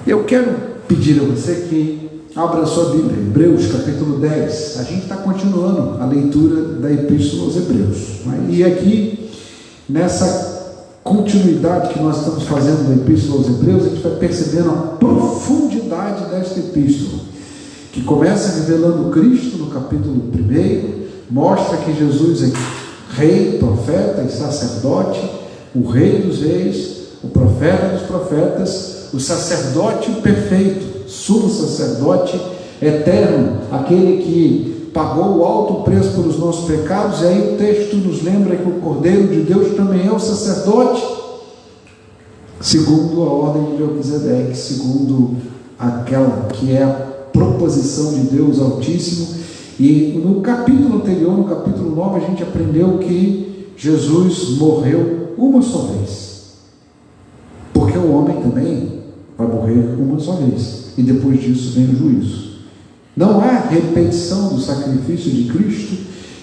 Eu quero pedir a você que abra a sua Bíblia, Hebreus capítulo 10. A gente está continuando a leitura da Epístola aos Hebreus. E aqui, nessa continuidade que nós estamos fazendo da Epístola aos Hebreus, a gente vai percebendo a profundidade desta epístola, que começa revelando Cristo no capítulo 1, mostra que Jesus é rei, profeta e sacerdote, o rei dos reis, o profeta dos profetas, o sacerdote perfeito, sumo sacerdote eterno, aquele que pagou o alto preço pelos nossos pecados. E aí o texto nos lembra que o Cordeiro de Deus também é o sacerdote, segundo a ordem de Melquisedeque, segundo aquela que é a proposição de Deus Altíssimo. E no capítulo anterior, no capítulo 9, a gente aprendeu que Jesus morreu uma só vez, porque o homem também vai morrer uma só vez, e depois disso vem o juízo. Não há repetição do sacrifício de Cristo,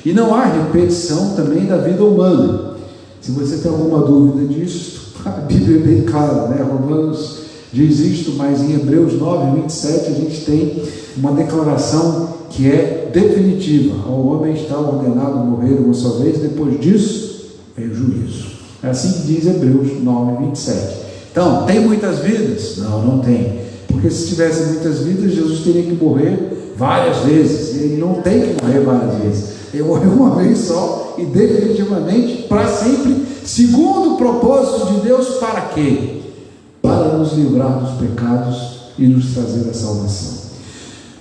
e não há repetição também da vida humana. Se você tem alguma dúvida disso, a Bíblia é bem clara, né? Romanos diz isto, mas em Hebreus 9, 27 a gente tem uma declaração que é definitiva: ao homem está ordenado morrer uma só vez, depois disso vem o juízo. É assim que diz Hebreus 9, 27. Então, tem muitas vidas? Não, não tem. Porque se tivesse muitas vidas, Jesus teria que morrer várias vezes. Ele não tem que morrer várias vezes. Ele morreu uma vez só e definitivamente para sempre, segundo o propósito de Deus. Para quê? Para nos livrar dos pecados e nos trazer a salvação.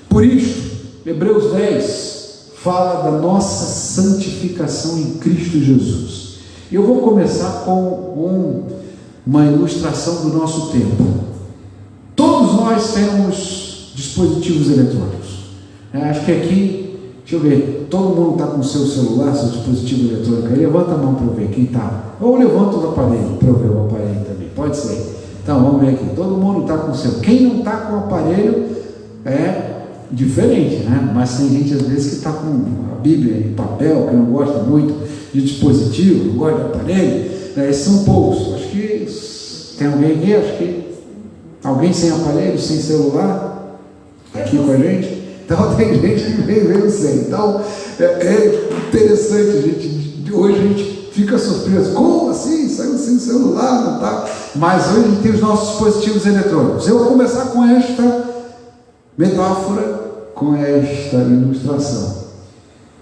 Por isso, Hebreus 10 fala da nossa santificação em Cristo Jesus. Eu vou começar com uma ilustração do nosso tempo. Todos nós temos dispositivos eletrônicos. Acho que aqui, deixa eu ver, todo mundo está com o seu celular, seu dispositivo eletrônico aí. Levanta a mão para eu ver quem está. Ou levanta o aparelho para eu ver o aparelho também. Pode ser. Então vamos ver aqui. Todo mundo está com o seu. Quem não está com o aparelho é diferente, né? Mas tem gente às vezes que está com a Bíblia em papel, que não gosta muito de dispositivo, não gosta de aparelho. Esses são poucos. Acho que tem alguém aqui, acho que alguém sem aparelho, sem celular, aqui com a gente. Então tem gente que veio sem. Então é interessante, gente. Hoje a gente fica surpreso. Como assim? Saiu sem celular, não tá? Mas hoje a gente tem os nossos dispositivos eletrônicos. Eu vou começar com esta metáfora, com esta ilustração.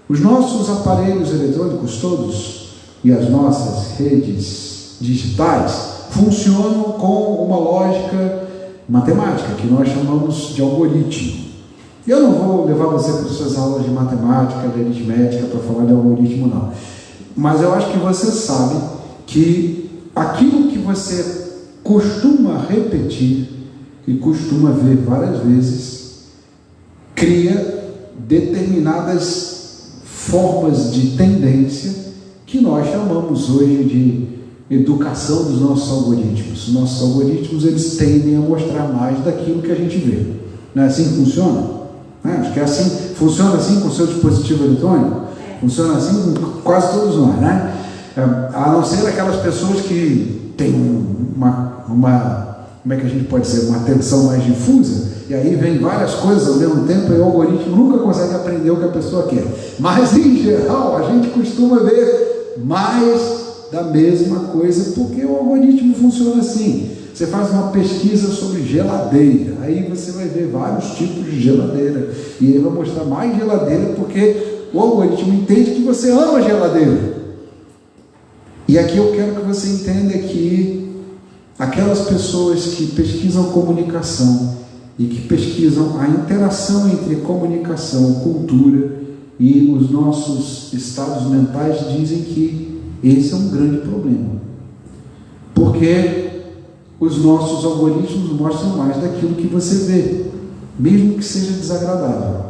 Os nossos aparelhos eletrônicos todos e as nossas redes digitais funcionam com uma lógica matemática que nós chamamos de algoritmo. Eu não vou levar você para as suas aulas de matemática, de aritmética para falar de algoritmo, não. Mas eu acho que você sabe que aquilo que você costuma repetir e costuma ver várias vezes cria determinadas formas de tendência que nós chamamos hoje de educação dos nossos algoritmos. Nossos algoritmos, eles tendem a mostrar mais daquilo que a gente vê. Não é assim que funciona? Acho que é assim. Funciona assim com o seu dispositivo eletrônico? Funciona assim com quase todos nós, né? A não ser aquelas pessoas que têm como é que a gente pode dizer, uma atenção mais difusa, e aí vem várias coisas ao mesmo tempo, e o algoritmo nunca consegue aprender o que a pessoa quer. Mas, em geral, a gente costuma ver mais da mesma coisa, porque o algoritmo funciona assim. Você faz uma pesquisa sobre geladeira, aí você vai ver vários tipos de geladeira, e aí vai mostrar mais geladeira, porque o algoritmo entende que você ama geladeira. E aqui eu quero que você entenda que aquelas pessoas que pesquisam comunicação e que pesquisam a interação entre comunicação, cultura e os nossos estados mentais dizem que esse é um grande problema. Porque os nossos algoritmos mostram mais daquilo que você vê, mesmo que seja desagradável.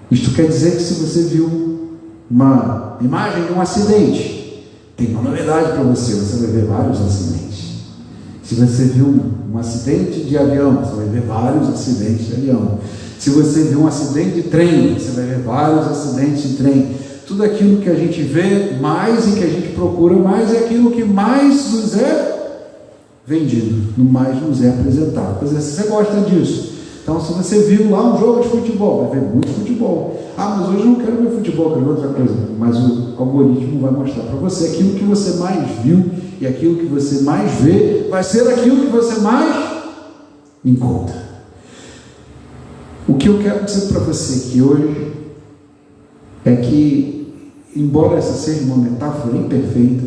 Isto quer dizer que se você viu uma imagem de um acidente, tem uma novidade para você, você vai ver vários acidentes. Se você viu um acidente de avião, você vai ver vários acidentes de avião. Se você viu um acidente de trem, você vai ver vários acidentes de trem. Tudo aquilo que a gente vê mais e que a gente procura mais é aquilo que mais nos é vendido, no mais nos é apresentado. Por exemplo, se você gosta disso, então se você viu lá um jogo de futebol, vai ver muito futebol. Mas hoje eu não quero ver futebol, quero ver outra coisa. Mas o algoritmo vai mostrar para você aquilo que você mais viu, e aquilo que você mais vê vai ser aquilo que você mais encontra. O que eu quero dizer para você aqui hoje é que, embora essa seja uma metáfora imperfeita,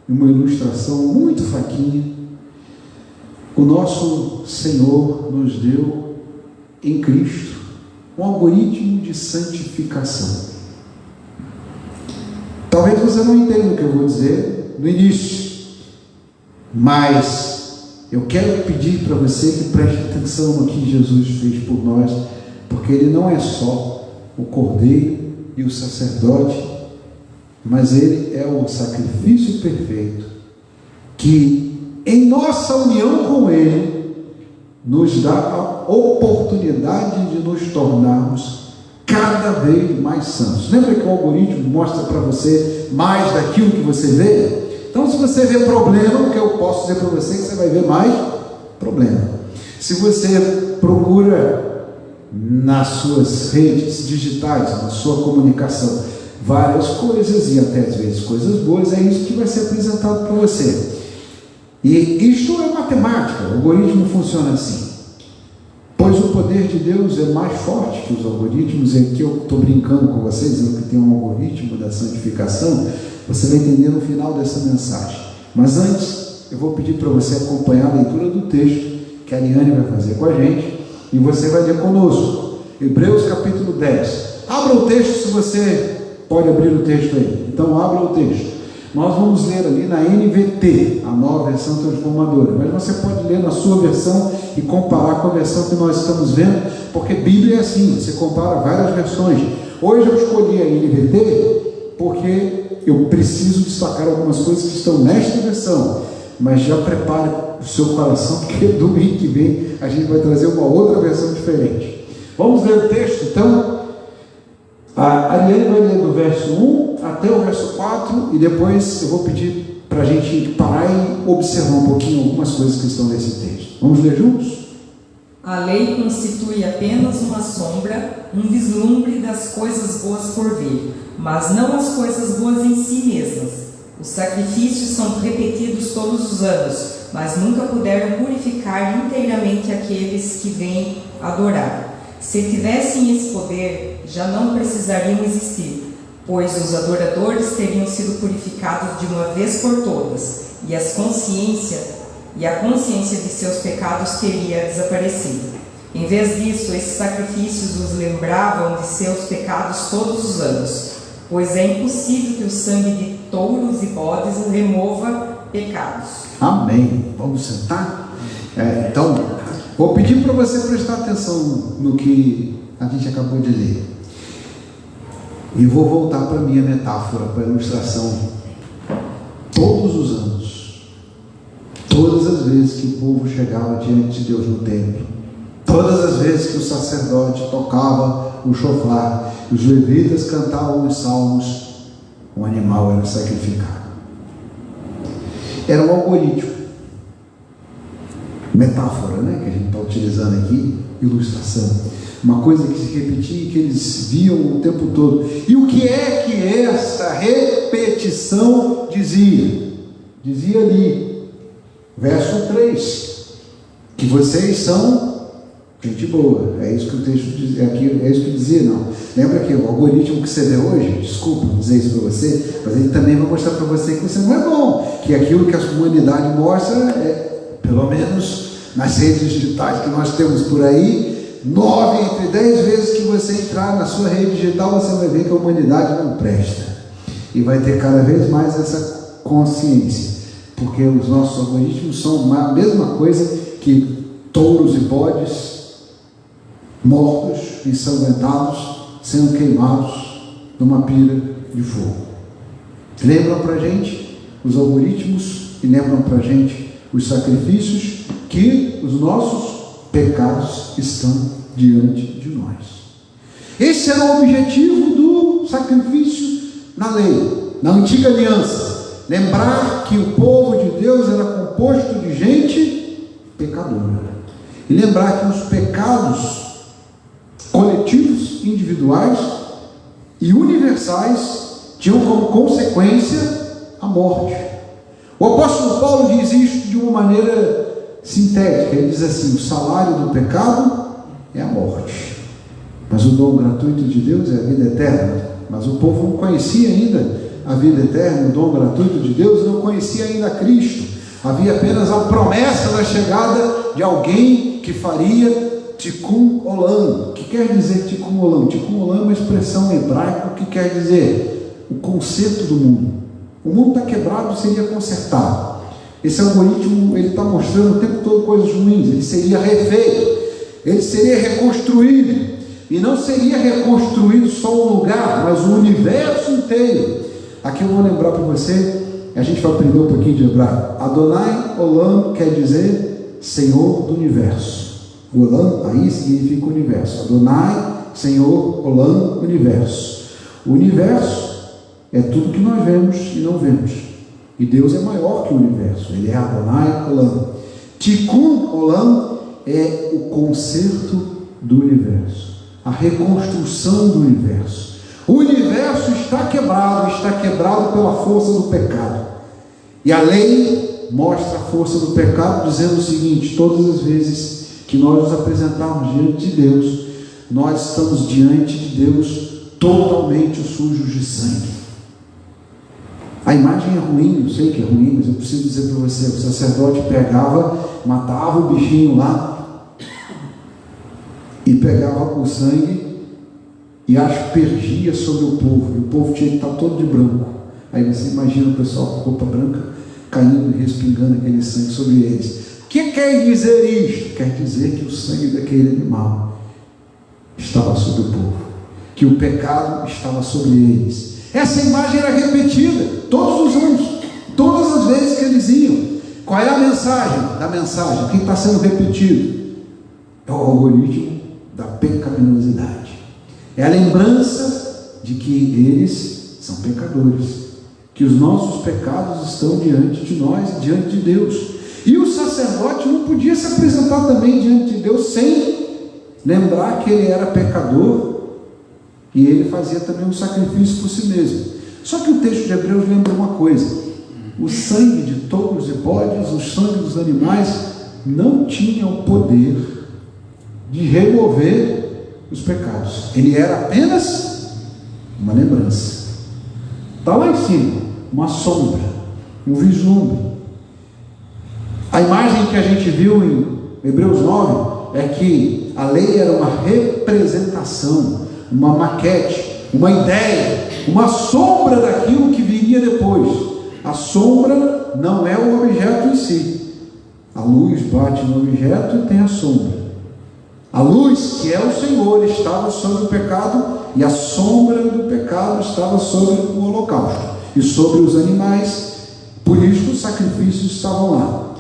uma ilustração muito fraquinha, o nosso Senhor nos deu em Cristo um algoritmo de santificação. Talvez você não entenda o que eu vou dizer no início, mas eu quero pedir para você que preste atenção no que Jesus fez por nós, porque Ele não é só o Cordeiro e o sacerdote, mas Ele é o sacrifício perfeito, que em nossa união com Ele, nos dá a oportunidade de nos tornarmos cada vez mais santos. Lembra que o algoritmo mostra para você mais daquilo que você vê? Então, se você vê problema, o que eu posso dizer para você é que você vai ver mais problema. Se você procura nas suas redes digitais, na sua comunicação, várias coisas, e até às vezes coisas boas, é isso que vai ser apresentado para você. E isto é matemática, o algoritmo funciona assim. Pois o poder de Deus é mais forte que os algoritmos, e aqui eu estou brincando com vocês, dizendo que tem um algoritmo da santificação, você vai entender no final dessa mensagem. Mas antes, eu vou pedir para você acompanhar a leitura do texto que a Ariane vai fazer com a gente, e você vai ler conosco. Hebreus capítulo 10. Abra o texto, se você pode abrir o texto aí. Então abra o texto. Nós vamos ler ali na NVT, a nova versão transformadora, mas você pode ler na sua versão e comparar com a versão que nós estamos vendo, porque Bíblia é assim, você compara várias versões. Hoje eu escolhi a NVT porque eu preciso destacar algumas coisas que estão nesta versão, mas já prepare o seu coração, porque domingo que vem a gente vai trazer uma outra versão diferente. Vamos ler o texto então? A Ariane vai ler do verso 1 até o verso 4, e depois eu vou pedir para a gente parar e observar um pouquinho algumas coisas que estão nesse texto. Vamos ler juntos? A lei constitui apenas uma sombra, um vislumbre das coisas boas por vir, mas não as coisas boas em si mesmas. Os sacrifícios são repetidos todos os anos, mas nunca puderam purificar inteiramente aqueles que vêm adorar. Se tivessem esse poder, já não precisariam existir, pois os adoradores teriam sido purificados de uma vez por todas, e a consciência de seus pecados teria desaparecido. Em vez disso, esses sacrifícios os lembravam de seus pecados todos os anos, pois é impossível que o sangue de touros e bodes remova pecados. Amém. Vamos sentar? Então, vou pedir para você prestar atenção no que a gente acabou de ler. E vou voltar para a minha metáfora, para a ilustração. Todos os anos, todas as vezes que o povo chegava diante de Deus no templo, todas as vezes que o sacerdote tocava o chofar, os levitas cantavam os salmos, um animal era sacrificado. Era um algoritmo. Metáfora, né, que a gente está utilizando aqui, ilustração, uma coisa que se repetia e que eles viam o tempo todo. E o que é que esta repetição dizia? Dizia ali, verso 3, que vocês são gente boa. É isso que o texto diz, é isso que dizia, não. Lembra que o algoritmo que você vê hoje, desculpa dizer isso para você, mas ele também vai mostrar para você que você não é bom, que aquilo que a humanidade mostra é, pelo menos nas redes digitais que nós temos por aí, 9 entre 10 vezes que você entrar na sua rede digital, você vai ver que a humanidade não presta. E vai ter cada vez mais essa consciência, porque os nossos algoritmos são a mesma coisa que touros e bodes mortos, ensanguentados, sendo queimados numa pira de fogo. Lembram para a gente os algoritmos e lembram para a gente os sacrifícios que os nossos pecados estão diante de nós. Esse era o objetivo do sacrifício na lei, na antiga aliança. lembrar que o povo de Deus era composto de gente pecadora. E lembrar que os pecados coletivos, individuais e universais tinham como consequência a morte. O apóstolo Paulo diz isso de uma maneira sintética. Ele diz assim: o salário do pecado é a morte, mas o dom gratuito de Deus é a vida eterna. Mas o povo não conhecia ainda a vida eterna, o dom gratuito de Deus, não conhecia ainda Cristo. Havia apenas a promessa da chegada de alguém que faria Tikkun Olam. O que quer dizer Tikkun Olam? Tikkun Olam é uma expressão hebraica que quer dizer o conserto do mundo. O mundo está quebrado, seria consertado. Esse algoritmo, ele está mostrando o tempo todo coisas ruins. Ele seria refeito, ele seria reconstruído. E não seria reconstruído só um lugar, mas o universo inteiro. Aqui eu vou lembrar para você, a gente vai aprender um pouquinho de hebraico. Adonai Olam quer dizer Senhor do universo. O Olam aí significa universo. Adonai, Senhor, Olam, universo. O universo é tudo que nós vemos e não vemos. E Deus é maior que o universo. Ele é Adonai Olam. Tikkun Olam é o conserto do universo, a reconstrução do universo. O universo está quebrado pela força do pecado. E a lei mostra a força do pecado, dizendo o seguinte: todas as vezes que nós nos apresentarmos diante de Deus, nós estamos diante de Deus totalmente sujos de sangue. A imagem é ruim, eu sei que é ruim, mas eu preciso dizer para você: o sacerdote pegava, matava o bichinho lá e pegava o sangue e aspergia sobre o povo, e o povo tinha que estar todo de branco. Aí você imagina o pessoal com roupa branca caindo e respingando aquele sangue sobre eles. O que quer dizer isto? Quer dizer que o sangue daquele animal estava sobre o povo, que o pecado estava sobre eles. Essa imagem era repetida todos os anos, todas as vezes que eles iam. Qual é a mensagem da mensagem? O que está sendo repetido? É o algoritmo da pecaminosidade. É a lembrança de que eles são pecadores, que os nossos pecados estão diante de nós, diante de Deus. E o sacerdote não podia se apresentar também diante de Deus sem lembrar que ele era pecador, e ele fazia também um sacrifício por si mesmo. Só que o texto de Hebreus lembra uma coisa: o sangue de touros e bodes, o sangue dos animais, não tinha o poder de remover os pecados. Ele era apenas uma lembrança. Está lá em cima, uma sombra, um vislumbre. A imagem que a gente viu em Hebreus 9 é que a lei era uma representação, uma maquete, uma ideia, uma sombra daquilo que viria depois. A sombra não é o objeto em si. A luz bate no objeto e tem a sombra. A luz, que é o Senhor, estava sobre o pecado, e a sombra do pecado estava sobre o holocausto e sobre os animais. Por isso os sacrifícios estavam lá.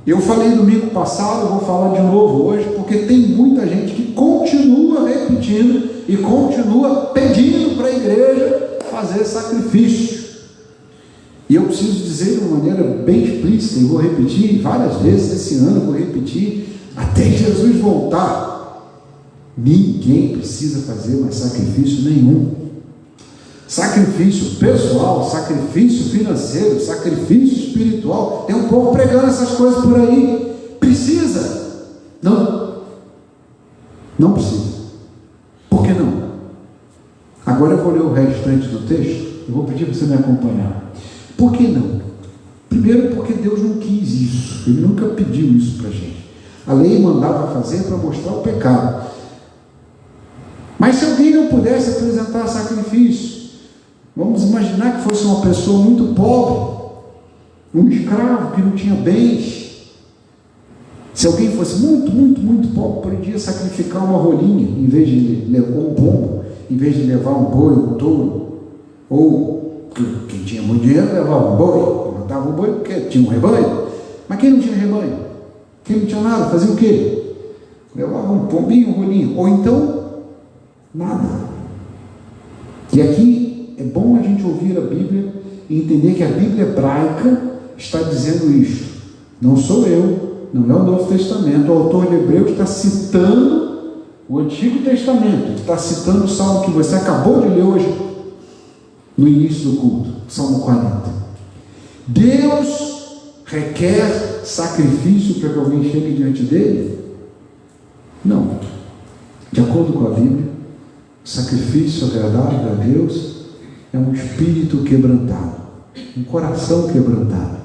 Eu falei domingo passado, vou falar de novo hoje, porque tem muita gente que continua repetindo e continua pedindo para a igreja fazer sacrifício. E eu preciso dizer de uma maneira bem explícita, e vou repetir várias vezes esse ano, vou repetir até Jesus voltar: ninguém precisa fazer mais sacrifício nenhum. Sacrifício pessoal, sacrifício financeiro, sacrifício espiritual. Tem um povo pregando essas coisas por aí. Precisa? Não. Não precisa. Por que não? Agora eu vou ler o restante do texto. Eu vou pedir para você me acompanhar. Por que não? Primeiro, porque Deus não quis isso. Ele nunca pediu isso para a gente. A lei mandava fazer para mostrar o pecado. Mas se alguém não pudesse apresentar sacrifício, vamos imaginar que fosse uma pessoa muito pobre, um escravo que não tinha bens. Se alguém fosse muito pobre, podia sacrificar uma rolinha em vez de levar um pombo, em vez de levar um boi, um touro. Ou quem tinha muito dinheiro levava um boi, matava um boi porque tinha um rebanho. Mas quem não tinha rebanho, quem não tinha nada, fazia o quê? Levava um pombinho, um rolinho, ou então nada. E aqui é bom a gente ouvir a Bíblia e entender entender que a Bíblia hebraica está dizendo isso. Não sou eu, não é o Novo Testamento. O autor de Hebreus está citando o Antigo Testamento, está citando o salmo que você acabou de ler hoje, no início do culto, Salmo 40. Deus requer sacrifício para que alguém chegue diante dele? Não. De acordo com a Bíblia, o sacrifício agradável a Deus é um espírito quebrantado, um coração quebrantado.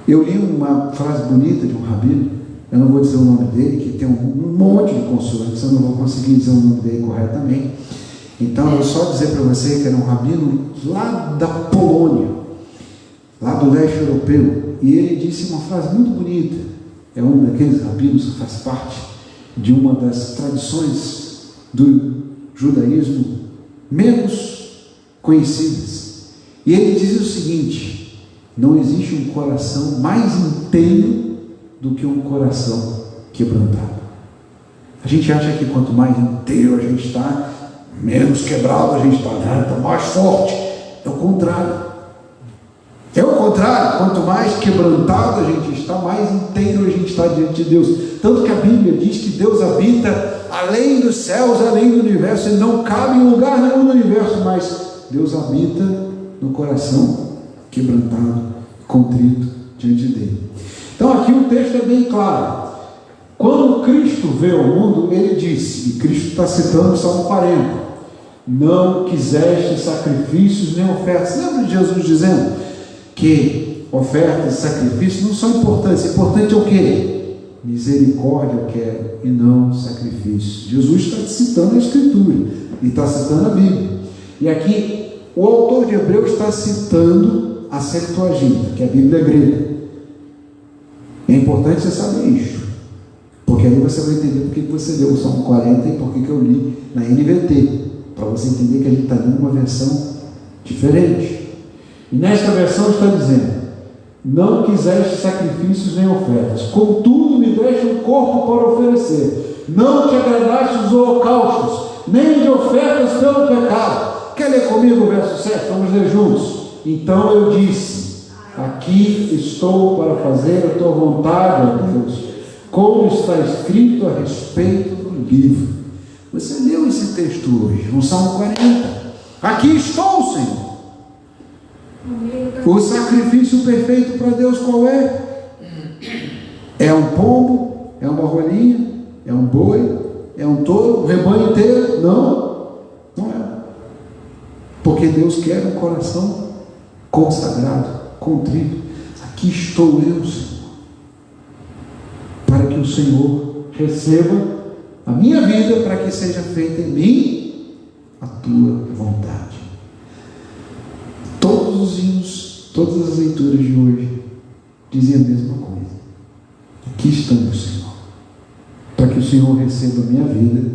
Eu li uma frase bonita de um rabino, eu não vou dizer o nome dele, que tem um monte de consoantes, eu não vou conseguir dizer o nome dele corretamente. Então eu vou só dizer para você que era um rabino lá da Polônia, lá do leste europeu, e ele disse uma frase muito bonita. É um daqueles rabinos que faz parte de uma das tradições do judaísmo menos conhecidas. E ele diz o seguinte: não existe um coração mais inteiro do que um coração quebrantado. A gente acha que quanto mais inteiro a gente está, menos quebrado a gente está, né? Está mais forte. É o contrário. É o contrário. Quanto mais quebrantado a gente está, mais inteiro a gente está diante de Deus. Tanto que a Bíblia diz que Deus habita além dos céus, além do universo. Ele não cabe em lugar nenhum no universo, mas Deus habita no coração quebrantado, contrito diante dele. Então aqui o texto é bem claro. Quando Cristo veio ao mundo, ele disse, e Cristo está citando o Salmo 40, não quiseste sacrifícios nem ofertas. Lembra de Jesus dizendo que ofertas e sacrifícios não são importantes? Importante é o quê? Misericórdia eu quero e não sacrifícios. Jesus está citando a Escritura e está citando a Bíblia. E aqui o autor de Hebreus está citando a Septuaginta, que é a Bíblia grega. É importante você saber isso, porque aí você vai entender por que você leu o Salmo 40 e por que eu li na NVT, para você entender que a gente está lendo uma versão diferente. E nesta versão está dizendo: não quiseste sacrifícios nem ofertas, contudo me deste um corpo para oferecer. Não te agradaste dos holocaustos, nem de ofertas pelo pecado. Quer ler comigo o verso 7? Vamos ler juntos. Então eu disse: aqui estou para fazer a tua vontade, ó Deus, como está escrito a respeito do livro. Você leu esse texto hoje, no Salmo 40. Aqui estou, Senhor. O sacrifício perfeito para Deus qual é? É um pombo? É uma rolinha? É um boi? É um touro? Um rebanho inteiro? Não, não é. Porque Deus quer um coração consagrado, contrito. Aqui estou eu, Senhor, para que o Senhor receba a minha vida, para que seja feita em mim a tua vontade. Todos os hinos, todas as leituras de hoje dizem a mesma coisa. Aqui estamos, Senhor, para que o Senhor receba a minha vida,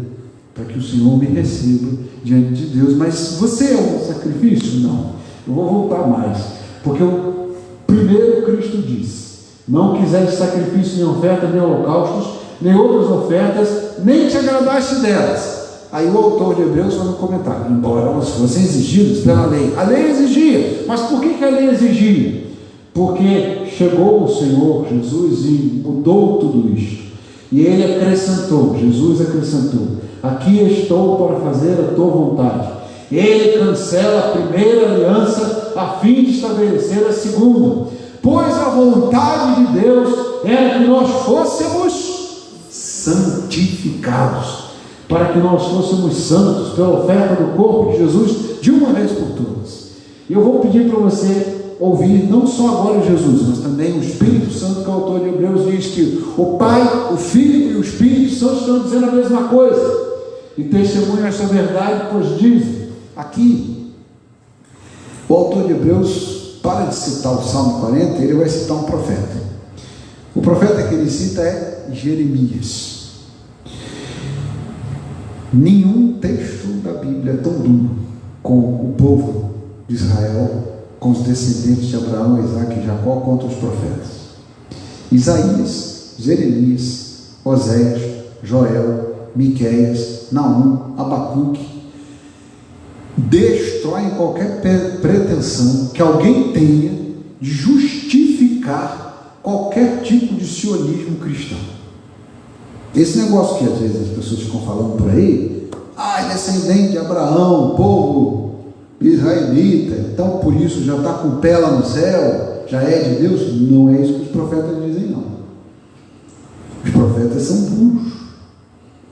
para que o Senhor me receba diante de Deus. Mas você é um sacrifício? Não. Eu vou voltar mais, porque o primeiro Cristo disse: não quiseste sacrifício, nem oferta, nem holocaustos, nem outras ofertas, nem te agradaste delas. Aí o autor de Hebreus faz um comentário: embora elas fossem exigidas pela lei, a lei exigia. Mas por que a lei exigia? Porque chegou o Senhor Jesus e mudou tudo isto, e ele acrescentou, Jesus acrescentou: aqui estou para fazer a tua vontade. Ele cancela a primeira aliança a fim de estabelecer a segunda, pois a vontade de Deus era que nós fôssemos santificados, para que nós fôssemos santos pela oferta do corpo de Jesus de uma vez por todas. E eu vou pedir para você ouvir não só agora Jesus, mas também o Espírito Santo, que o autor de Hebreus diz que o Pai, o Filho e o Espírito Santo estão dizendo a mesma coisa e testemunham essa verdade, pois dizem aqui. O autor de Hebreus para de citar o Salmo 40, ele vai citar um profeta. O profeta que ele cita é Jeremias. Nenhum texto da Bíblia é tão duro com o povo de Israel, com os descendentes de Abraão, Isaac e Jacó, quanto os profetas. Isaías, Jeremias, Oséias, Joel, Miqueias, Naum, Abacuque, destroem qualquer pretensão que alguém tenha de justificar qualquer tipo de sionismo cristão. Esse negócio que às vezes as pessoas ficam falando por aí, descendente de Abraão, povo israelita, então por isso já está com o pé lá no céu, já é de Deus. Não é isso que os profetas dizem, não. Os profetas são burros.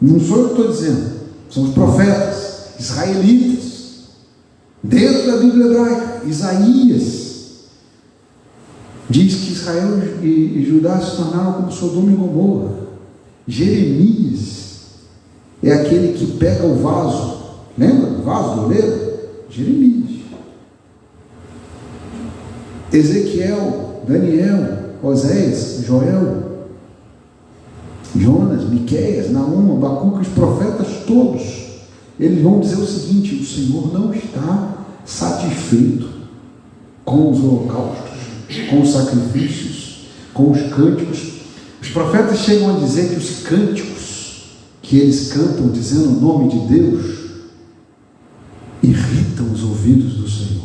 Não sou eu que estou dizendo, são os profetas israelitas. Dentro da Bíblia hebraica, Isaías diz que Israel e Judá se tornaram como Sodoma e Gomorra. Jeremias é aquele que pega o vaso, lembra do vaso do oleiro? Jeremias. Ezequiel, Daniel, Oséias, Joel, Jonas, Miqueias, Naum, Abacuque, os profetas todos, eles vão dizer o seguinte: o Senhor não está satisfeito com os holocaustos, com os sacrifícios, com os cânticos. Os profetas chegam a dizer que os cânticos que eles cantam dizendo o nome de Deus irritam os ouvidos do Senhor.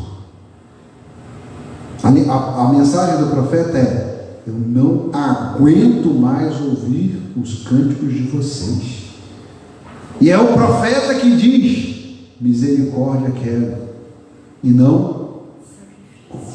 A mensagem do profeta é: eu não aguento mais ouvir os cânticos de vocês. E é o profeta que diz: misericórdia quero, e não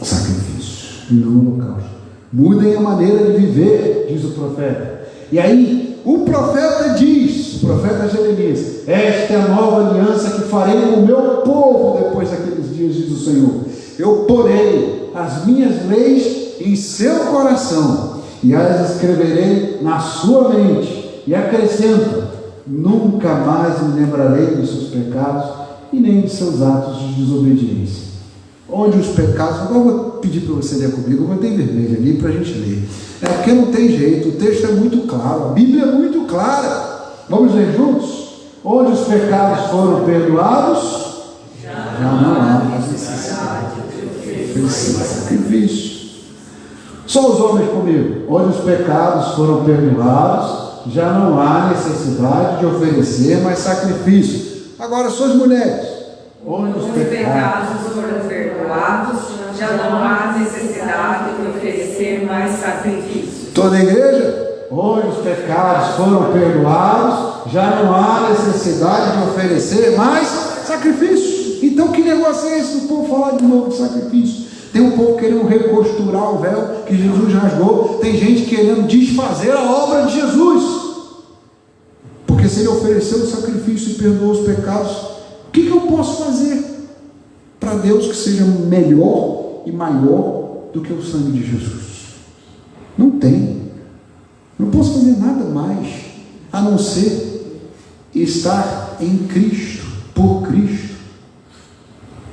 sacrifício, e não holocausto. Mudem a maneira de viver, diz o profeta. E aí o profeta diz, o profeta Jeremias: esta é a nova aliança que farei com o meu povo depois daqueles dias, diz o Senhor. Eu porei as minhas leis em seu coração e as escreverei na sua mente. E acrescenta: nunca mais me lembrarei dos seus pecados e nem de seus atos de desobediência. Onde os pecados, agora eu vou pedir para você ler comigo, eu botei vermelho ali para a gente ler. É porque não tem jeito, o texto é muito claro, a Bíblia é muito clara. Vamos ler juntos? Onde os pecados foram perdoados, já não há mais necessidade de sacrifício. Só os homens comigo. Onde os pecados foram perdoados, já não há necessidade de oferecer mais sacrifício. Agora, suas mulheres. Onde os pecados foram perdoados, já não há necessidade de oferecer mais sacrifícios. Toda a igreja? Onde os pecados foram perdoados, já não há necessidade de oferecer mais sacrifícios. Então, que negócio é esse do povo falar de novo de sacrifício? Tem um povo querendo recosturar o véu que Jesus rasgou. Tem gente querendo desfazer a obra de Jesus. Porque se ele ofereceu o sacrifício e perdoou os pecados, o que eu posso fazer para Deus que seja melhor e maior do que o sangue de Jesus? Não tem. Não posso fazer nada mais a não ser estar em Cristo, por Cristo,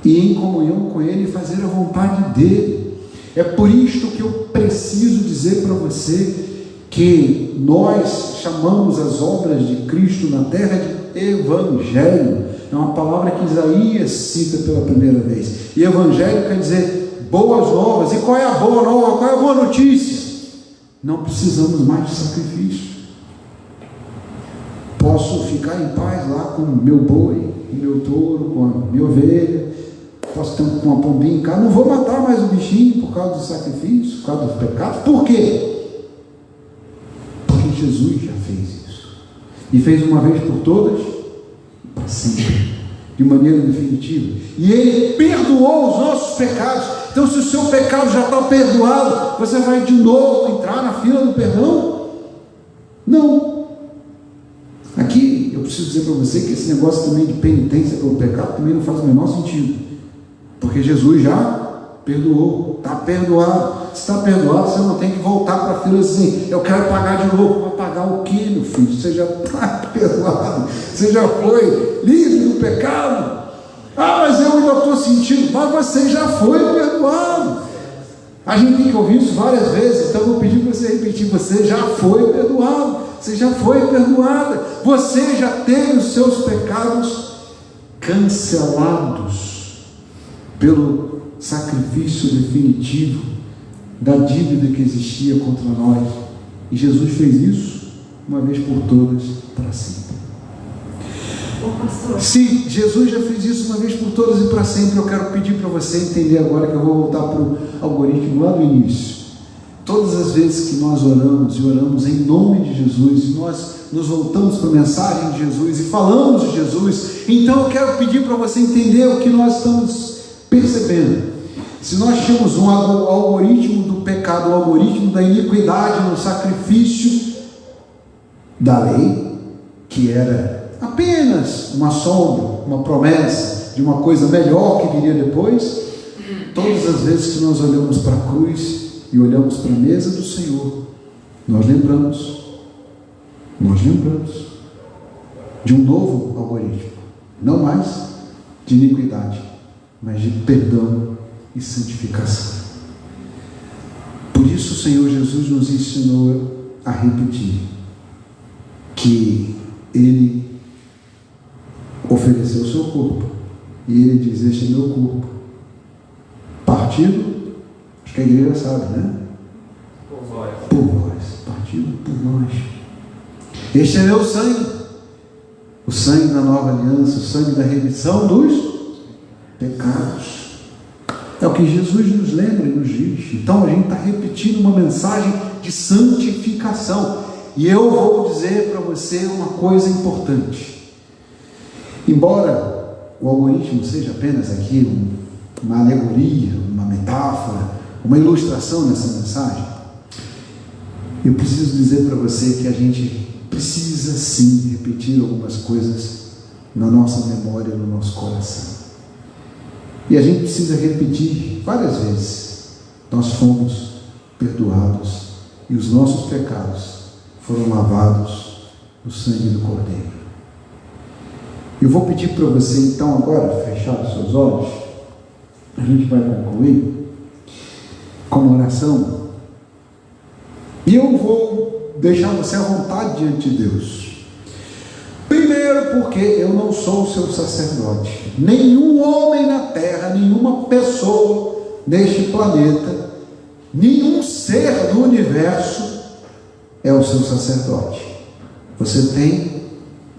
e em comunhão com Ele, fazer a vontade dEle. É por isto que eu preciso dizer para você que nós chamamos as obras de Cristo na terra de Evangelho. É uma palavra que Isaías cita pela primeira vez. E Evangelho quer dizer boas novas. E qual é a boa nova? Qual é a boa notícia? Não precisamos mais de sacrifício. Posso ficar em paz lá com o meu boi, com o meu touro, com a minha ovelha. Posso ter uma pombinha em casa. Não vou matar mais o bichinho por causa do sacrifício, por causa dos pecados. Por quê? Porque Jesus já fez isso. E fez uma vez por todas, para sempre, de maneira definitiva. E Ele perdoou os nossos pecados. Então, se o seu pecado já está perdoado, você vai de novo entrar na fila do perdão? Não. Aqui eu preciso dizer para você que esse negócio também de penitência pelo pecado também não faz o menor sentido, porque Jesus já perdoou, está perdoado. Se está perdoado, você não tem que voltar para a fila assim: eu quero pagar de novo. Vai pagar o quê, meu filho? Você já está perdoado, você já foi livre do pecado. Mas eu ainda estou sentindo. Mas você já foi perdoado. A gente tem que ouvir isso várias vezes, então eu vou pedir para você repetir: você já foi perdoado, você já foi perdoada, você já tem os seus pecados cancelados pelo sacrifício definitivo da dívida que existia contra nós. E Jesus fez isso uma vez por todas, para sempre. Se Jesus já fez isso uma vez por todas e para sempre, eu quero pedir para você entender agora, que eu vou voltar para o algoritmo lá do início. Todas as vezes que nós oramos, e oramos em nome de Jesus, e nós nos voltamos para a mensagem de Jesus e falamos de Jesus, então eu quero pedir para você entender o que nós estamos percebendo. Se nós tínhamos um algoritmo do pecado, um algoritmo da iniquidade no sacrifício da lei, que era apenas uma sombra, uma promessa de uma coisa melhor que viria depois, todas as vezes que nós olhamos para a cruz e olhamos para a mesa do Senhor, nós lembramos de um novo algoritmo, não mais de iniquidade, mas de perdão e santificação. Por isso o Senhor Jesus nos ensinou a repetir que Ele ofereceu o seu corpo, e Ele diz: este é meu corpo, partido, acho que a igreja sabe, né? Por vós, partido por nós. Este é meu sangue, o sangue da nova aliança, o sangue da remissão dos pecados. É o que Jesus nos lembra e nos diz. Então a gente está repetindo uma mensagem de santificação. E eu vou dizer para você uma coisa importante. Embora o algoritmo seja apenas aqui uma alegoria, uma metáfora, uma ilustração nessa mensagem, eu preciso dizer para você que a gente precisa sim repetir algumas coisas na nossa memória, no nosso coração. E a gente precisa repetir várias vezes: nós fomos perdoados e os nossos pecados foram lavados no sangue do Cordeiro. Eu vou pedir para você então agora fechar os seus olhos. A gente vai concluir com uma oração, e eu vou deixar você à vontade diante de Deus. Primeiro, porque eu não sou o seu sacerdote. Nenhum homem na terra, nenhuma pessoa neste planeta, nenhum ser do universo é o seu sacerdote. Você tem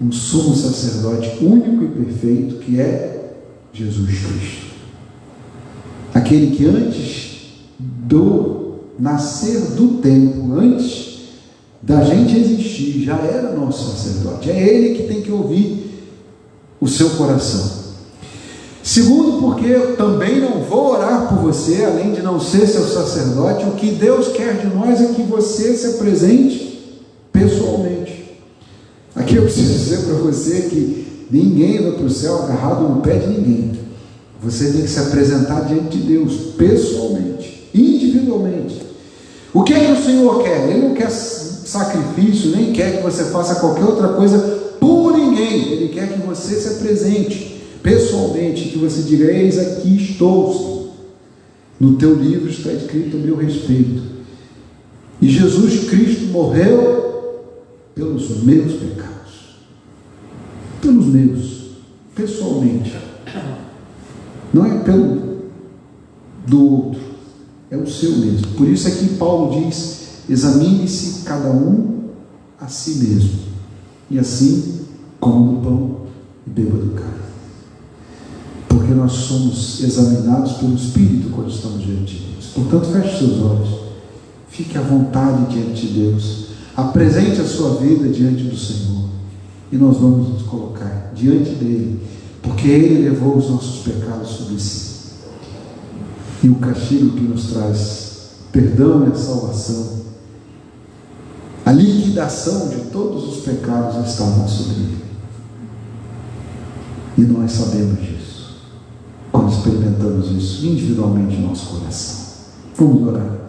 um sumo sacerdote único e perfeito, que é Jesus Cristo. Aquele que antes do nascer do tempo, antes da gente existir, já era nosso sacerdote. É Ele que tem que ouvir o seu coração. Segundo, porque eu também não vou orar por você, além de não ser seu sacerdote. O que Deus quer de nós é que você se apresente pessoalmente. Aqui eu preciso dizer para você que ninguém vai para o céu agarrado no pé de ninguém. Você tem que se apresentar diante de Deus pessoalmente, individualmente. O que é que o Senhor quer? Ele não quer sacrifício, nem quer que você faça qualquer outra coisa por ninguém. Ele quer que você se apresente pessoalmente, que você diga: eis aqui estou, no teu livro está escrito a meu respeito, e Jesus Cristo morreu pelos meus pecados, pelos meus, pessoalmente, não é pelo do outro, é o seu mesmo. Por isso é que Paulo diz: examine-se cada um a si mesmo, e assim coma do pão e beba do cálice. Porque nós somos examinados pelo Espírito quando estamos diante de Deus. Portanto, feche seus olhos, fique à vontade diante de Deus, apresente a sua vida diante do Senhor, e nós vamos nos colocar diante dele, porque Ele levou os nossos pecados sobre si, e o castigo que nos traz perdão e a salvação, a liquidação de todos os pecados estavam sobre Ele, e nós sabemos disso quando experimentamos isso individualmente no nosso coração. Vamos orar.